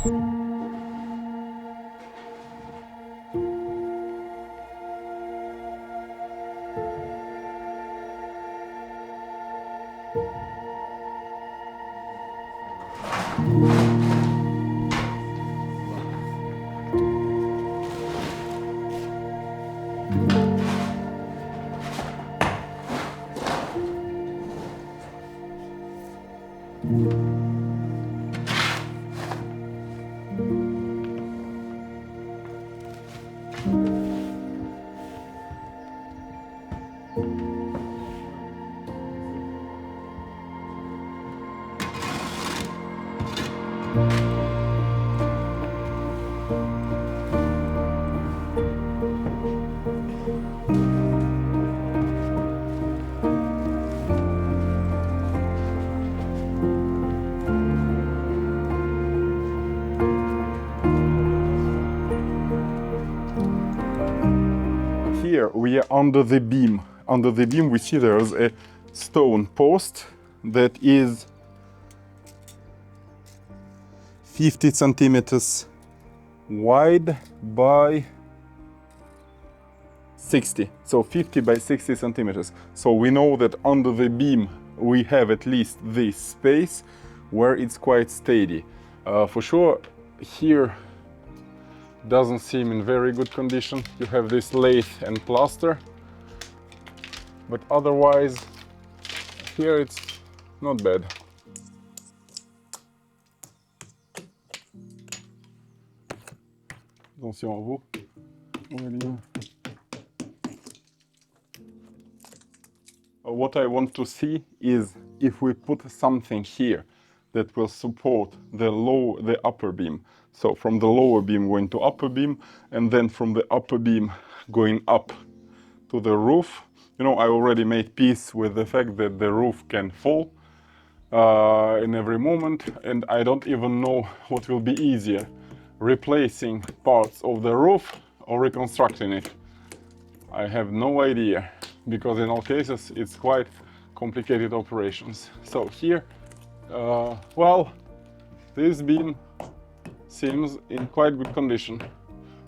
Here we are under the beam. Under the beam we see there's a stone post that is 50 centimeters wide by 60. So 50 by 60 centimeters. So we know that under the beam we have at least this space where it's quite steady. For sure, here doesn't seem in very good condition. You have this lath and plaster, but otherwise here it's not bad. Attention à vous. What I want to see is if we put something here that will support the upper beam. So from the lower beam going to upper beam, and then from the upper beam going up to the roof. You know, I already made peace with the fact that the roof can fall in every moment, and I don't even know what will be easier, replacing parts of the roof or reconstructing it. I have no idea, because in all cases it's quite complicated operations. So here, well, this beam seems in quite good condition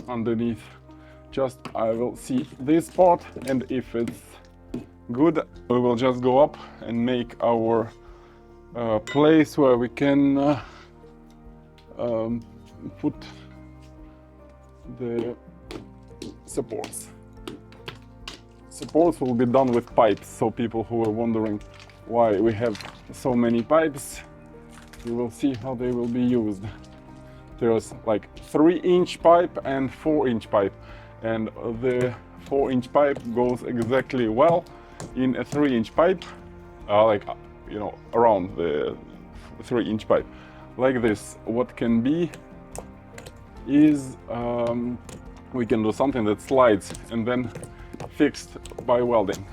underneath. Just I will see this part, and if it's good, we will just go up and make our place where we can put the supports. Supports will be done with pipes, so people who are wondering why we have so many pipes, you will see how they will be used. There's like 3-inch pipe and 4-inch pipe, and the 4-inch pipe goes exactly well in a 3-inch pipe, like, you know, around the 3-inch pipe. Like this, what can be is we can do something that slides and then fixed by welding.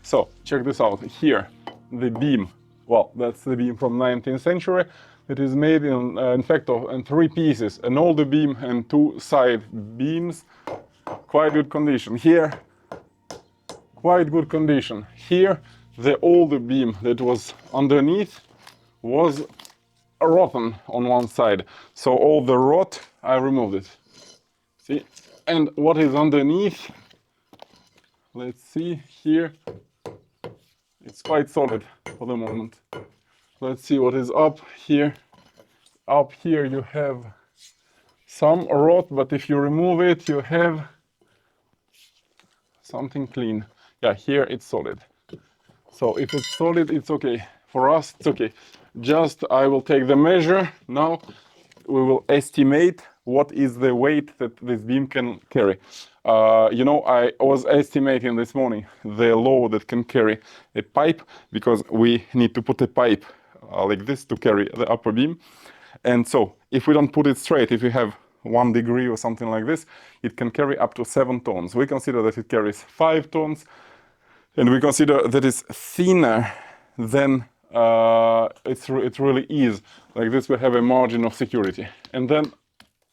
So check this out. Here, the beam. Well, that's the beam from 19th century. It is made in fact in 3 pieces: an older beam and 2 side beams. Quite good condition. Here, quite good condition. Here, the older beam that was underneath was rotten on one side. So all the rot, I removed it. See? And what is underneath, let's see here, it's quite solid for the moment. Let's see what is up here. Up here you have some rot, but if you remove it, you have something clean. Yeah, here it's solid. So if it's solid, it's okay. For us, it's okay. Just I will take the measure. Now we will estimate what is the weight that this beam can carry. You know, I was estimating this morning the load that can carry a pipe, because we need to put a pipe like this to carry the upper beam. And so if we don't put it straight, if you have 1 degree or something like this, it can carry up to 7 tons. We consider that it carries 5 tons, and we consider that it's thinner than it really is. Like this, we have a margin of security. And then,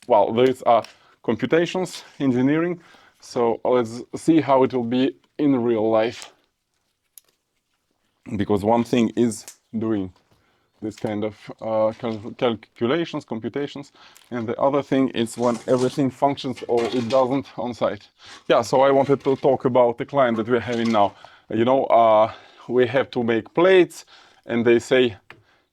well, these are computations, engineering. So let's see how it will be in real life. Because one thing is doing this kind of calculations, computations. And the other thing is when everything functions or it doesn't on site. Yeah, so I wanted to talk about the client that we're having now. You know, we have to make plates, and they say,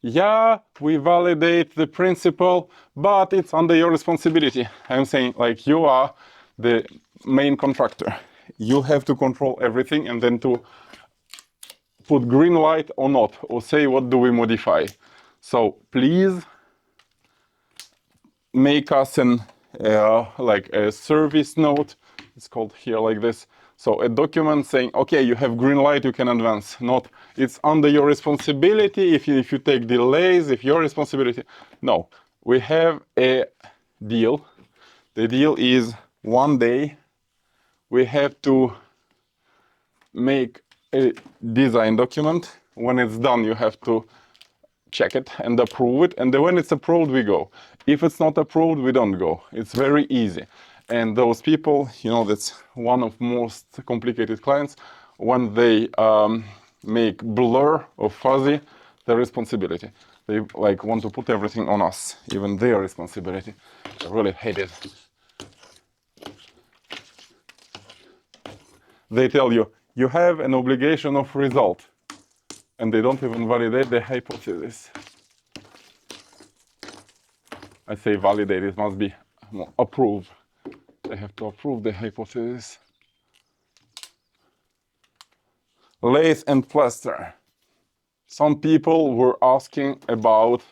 yeah, we validate the principle, but it's under your responsibility. I'm saying, like, you are the main contractor. You have to control everything and then to put green light or not, or say what do we modify. So please make us an like a service note. It's called here like this. So a document saying, okay, you have green light, you can advance. Not it's under your responsibility. If you take delays, if your responsibility. No, we have a deal. The deal is 1 day. We have to make a design document. When it's done, you have to check it and approve it, and then when it's approved, we go. If it's not approved, we don't go. It's very easy. And those people, you know, that's one of most complicated clients. When they make blur or fuzzy, the responsibility. They like want to put everything on us, even their responsibility. I really hate it. They tell you, you have an obligation of result, and they don't even validate the hypothesis. I say validate, it must be approve. They have to approve the hypothesis. Lathe and plaster. Some people were asking about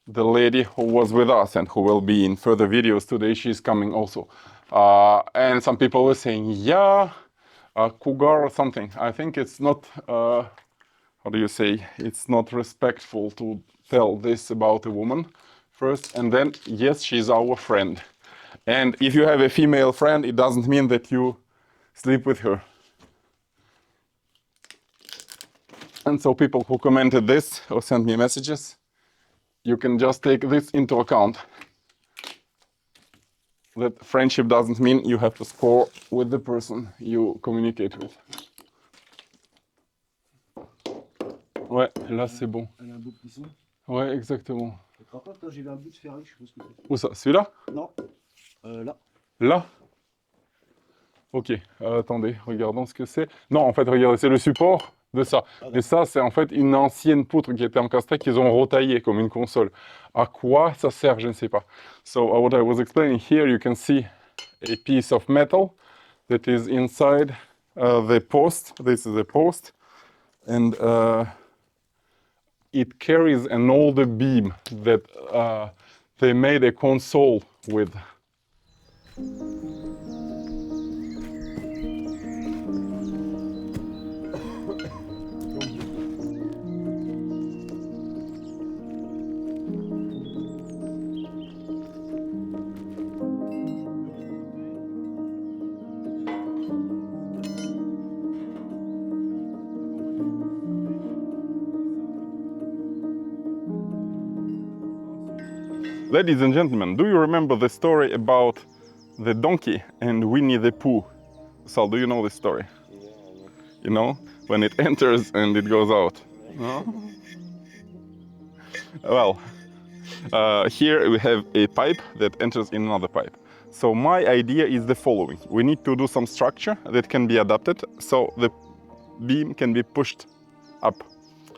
the lady who was with us and who will be in further videos today. She's coming also. And some people were saying, yeah, cougar or something. I think it's not, how do you say, it's not respectful to tell this about a woman first, and then, yes, she's our friend. And if you have a female friend, it doesn't mean that you sleep with her. And so people who commented this or sent me messages, you can just take this into account. That friendship doesn't mean you have to score with the person you communicate with. Ouais, là c'est bon. Elle a un beau poisson. Ouais, exactement. Tu te rappelles quand j'ai vu un bout de ferraille, je sais pas ce que c'est. Où ça? Celui-là? Non. Là. Là? Ok, attendez, regardons ce que c'est. Non, en fait, regardez, c'est le support de ça. Et ça, c'est en fait une ancienne poutre qui était encastrée, qu'ils ont retaillée comme une console. À quoi ça sert, je ne sais pas. So, what I was explaining here, you can see a piece of metal that is inside the post. This is a post. And it carries an older beam that they made a console with. Ladies and gentlemen, do you remember the story about the donkey and Winnie the Pooh? Sal, do you know this story? Yeah. You know, when it enters and it goes out. No? Well, here we have a pipe that enters in another pipe. So my idea is the following. We need to do some structure that can be adapted so the beam can be pushed up.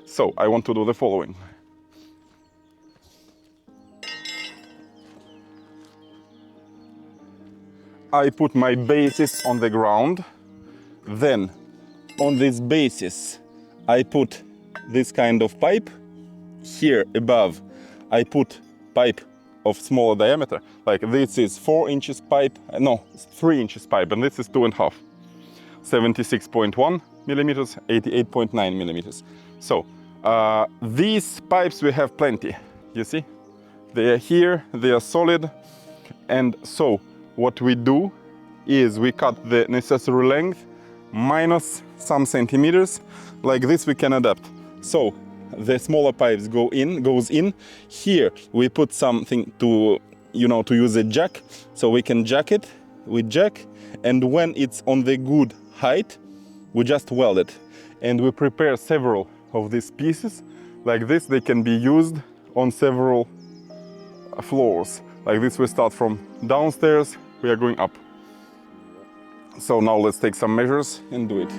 So I want to do the following. I put my bases on the ground. Then on this basis, I put this kind of pipe. Here above, I put pipe of smaller diameter. Like this is 4 inches pipe, no, 3 inches pipe, and this is 2.5. 76.1 millimeters, 88.9 millimeters. So these pipes we have plenty, you see? They are here, they are solid. And so what we do is we cut the necessary length minus some centimeters. Like this we can adapt. So the smaller pipes goes in. Here we put something to, you know, to use a jack. So we can jack it, we jack, and when it's on the good height, we just weld it. And we prepare several of these pieces like this, they can be used on several floors. Like this, we start from downstairs, we are going up. So now let's take some measures and do it.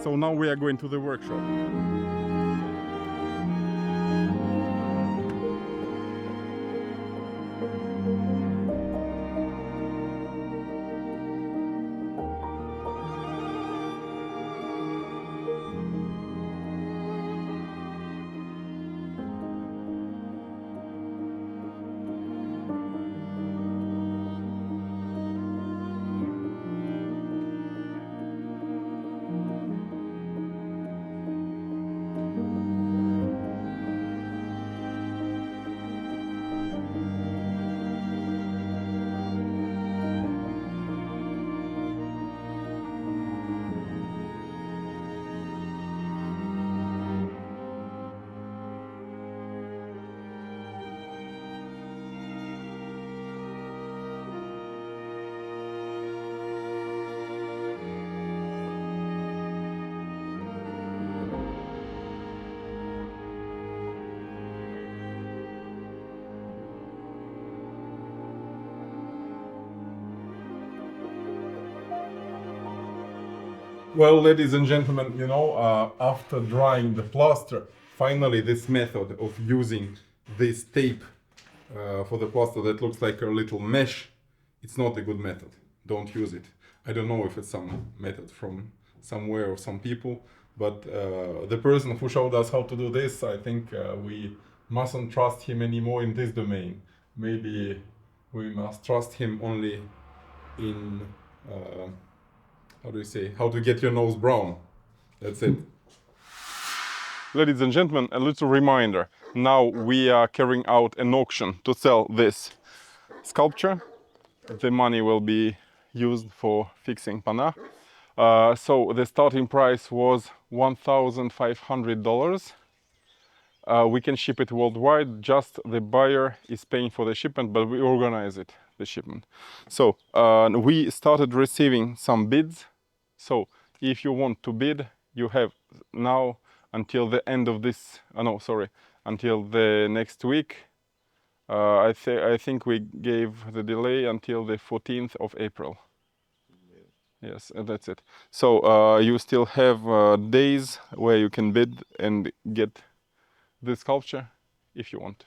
So now we are going to the workshop. Well, ladies and gentlemen, you know, after drying the plaster, finally this method of using this tape for the plaster that looks like a little mesh, it's not a good method. Don't use it. I don't know if it's some method from somewhere or some people, but the person who showed us how to do this, I think we mustn't trust him anymore in this domain. Maybe we must trust him only in how do you say, how to get your nose brown. That's it. Ladies and gentlemen, a little reminder. Now we are carrying out an auction to sell this sculpture. The money will be used for fixing Pannard. So the starting price was $1,500. We can ship it worldwide, just the buyer is paying for the shipment, but we organize it, the shipment. So we started receiving some bids. So if you want to bid, you have now until the end of this, until the next week. I think we gave the delay until the 14th of April. Yes, that's it. So you still have days where you can bid and get this sculpture if you want.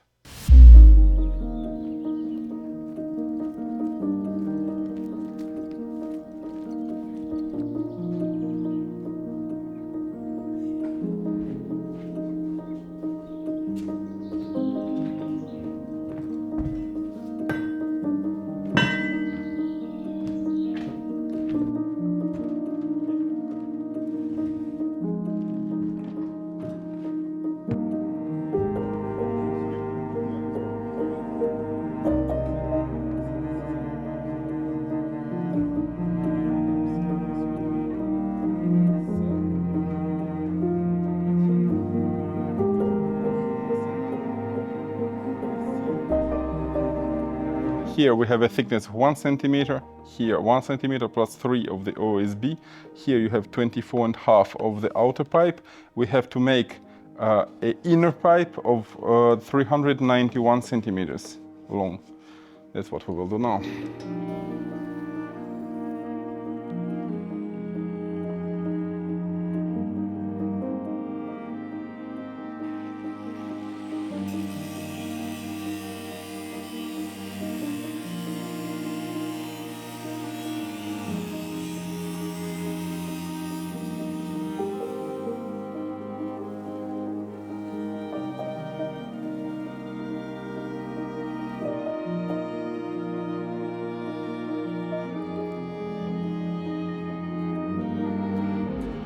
Here we have a thickness of 1 centimeter, here 1 centimeter plus 3 of the OSB. Here you have 24.5 of the outer pipe. We have to make an inner pipe of 391 centimeters long. That's what we will do now.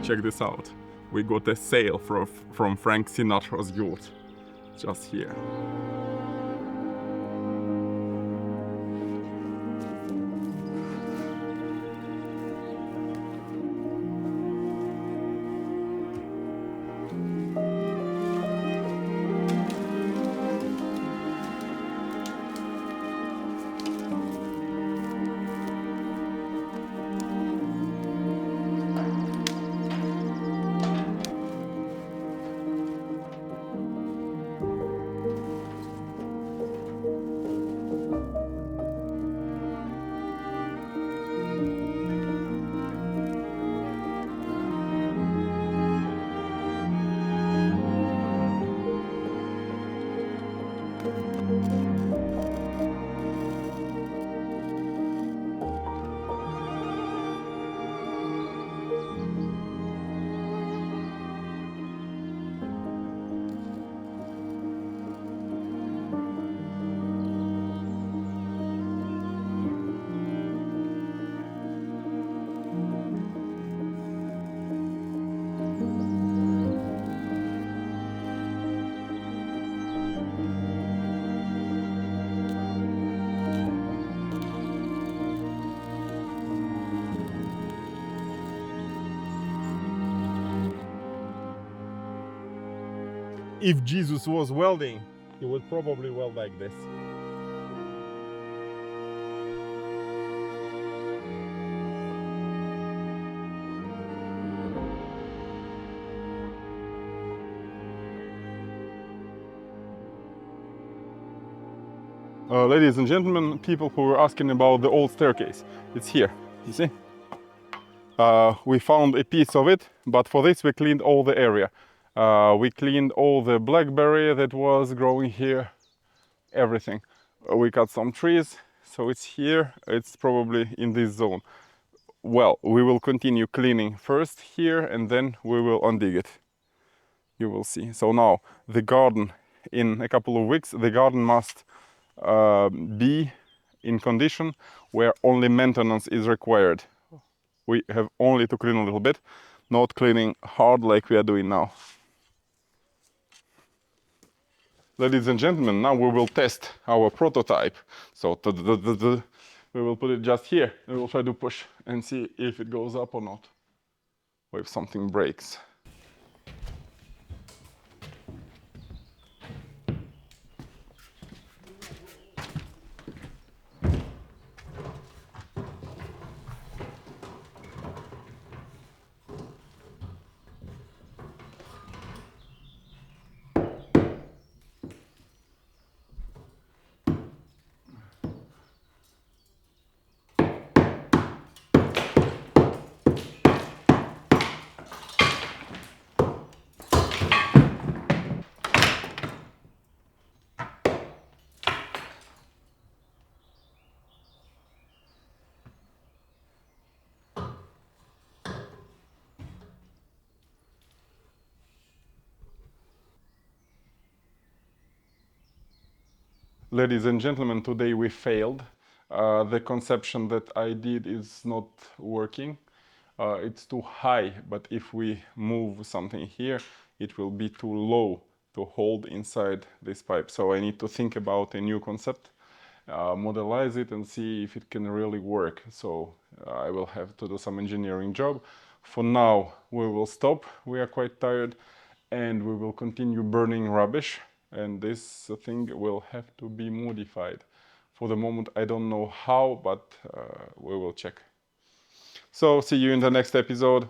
Check this out. We got a sail from Frank Sinatra's yacht, just here. if Jesus was welding, he would probably weld like this. Ladies and gentlemen, people who were asking about the old staircase, it's here, you see? We found a piece of it, but for this we cleaned all the area. We cleaned all the blackberry that was growing here, everything. We cut some trees, so it's here, it's probably in this zone. Well, we will continue cleaning first here and then we will undig it. You will see. So now the garden, in a couple of weeks, the garden must be in condition where only maintenance is required. We have only to clean a little bit, not cleaning hard like we are doing now. Ladies and gentlemen, now we will test our prototype. So we will put it just here. We will try to push and see if it goes up or not, or if something breaks. Ladies and gentlemen, today we failed. The conception that I did is not working. It's too high, but if we move something here, it will be too low to hold inside this pipe. So I need to think about a new concept, modelize it and see if it can really work. So I will have to do some engineering job. For now, we will stop. We are quite tired and we will continue burning rubbish. And this thing will have to be modified. For the moment, I don't know how, but we will check. So see you in the next episode.